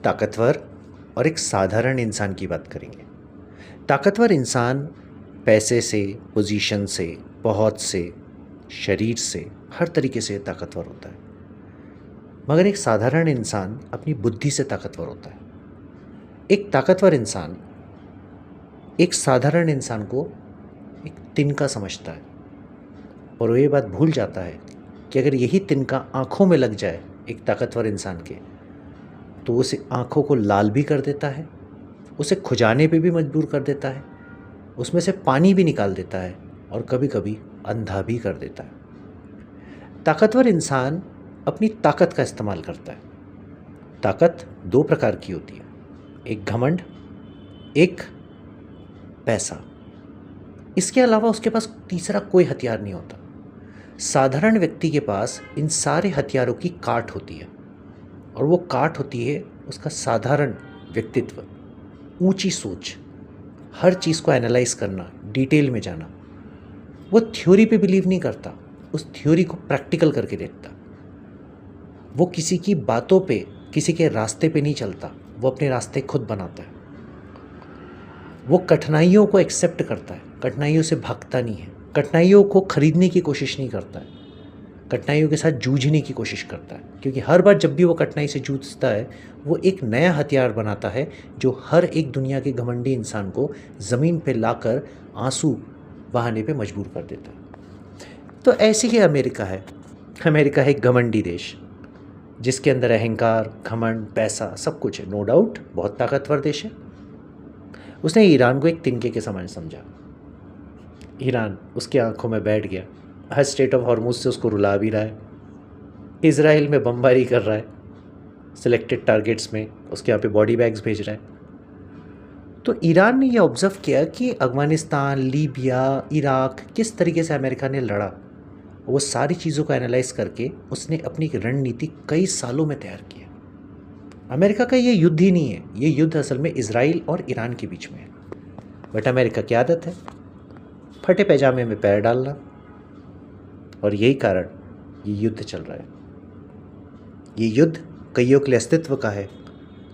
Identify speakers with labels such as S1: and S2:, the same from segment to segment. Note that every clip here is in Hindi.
S1: ताकतवर और एक साधारण इंसान की बात करेंगे। ताकतवर इंसान पैसे से, पोजीशन से, बहुत से, शरीर से, हर तरीके से ताकतवर होता है। मगर एक साधारण इंसान अपनी बुद्धि से ताकतवर होता है। एक ताकतवर इंसान एक साधारण इंसान को एक तिनका समझता है और वो ये बात भूल जाता है कि अगर यही तिनका आँखों में लग जाए एक ताकतवर इंसान के, तो उसे आँखों को लाल भी कर देता है, उसे खुजाने पे भी मजबूर कर देता है, उसमें से पानी भी निकाल देता है और कभी कभी अंधा भी कर देता है। ताकतवर इंसान अपनी ताकत का इस्तेमाल करता है। ताकत दो प्रकार की होती है, एक घमंड, एक पैसा। इसके अलावा उसके पास तीसरा कोई हथियार नहीं होता। साधारण व्यक्ति के पास इन सारे हथियारों की काट होती है और वो काट होती है उसका साधारण व्यक्तित्व, ऊंची सोच, हर चीज़ को एनालाइज करना, डिटेल में जाना। वो थ्योरी पे बिलीव नहीं करता, उस थ्योरी को प्रैक्टिकल करके देखता। वो किसी की बातों पे, किसी के रास्ते पे नहीं चलता, वो अपने रास्ते खुद बनाता है। वो कठिनाइयों को एक्सेप्ट करता है, कठिनाइयों से भागता नहीं है, कठिनाइयों को खरीदने की कोशिश नहीं करता है, कठिनाइयों के साथ जूझने की कोशिश करता है। क्योंकि हर बार जब भी वो कठिनाई से जूझता है, वो एक नया हथियार बनाता है जो हर एक दुनिया के घमंडी इंसान को ज़मीन पे लाकर आंसू बहाने पे मजबूर कर देता है। तो ऐसे ही अमेरिका है। अमेरिका है एक घमंडी देश जिसके अंदर अहंकार, घमंड, पैसा सब कुछ है। नो डाउट बहुत ताकतवर देश है। उसने ईरान को एक तिनके के समान समझा। ईरान उसकी आंखों में बैठ गया, हर स्टेट ऑफ हॉर्मुज से उसको रुला भी रहा है, इजराइल में बमबारी कर रहा है, सिलेक्टेड टारगेट्स में उसके यहाँ पे बॉडी बैग्स भेज रहा है। तो ईरान ने यह ऑब्जर्व किया कि अफगानिस्तान, लीबिया, इराक किस तरीके से अमेरिका ने लड़ा। वो सारी चीज़ों को एनालाइज करके उसने अपनी एक रणनीति कई सालों में तैयार किया। अमेरिका का ये युद्ध ही नहीं है, ये युद्ध असल में इजराइल और ईरान के बीच में है। बट अमेरिका की आदत है फटे पैजामे में पैर डालना, और यही कारण ये युद्ध चल रहा है। ये युद्ध कईयों के लिए अस्तित्व का है,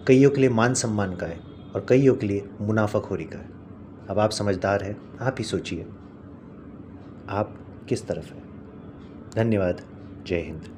S1: कईयों के लिए मान सम्मान का है और कईयों के लिए मुनाफाखोरी का है। अब आप समझदार हैं, आप ही सोचिए आप किस तरफ हैं। धन्यवाद। जय हिंद।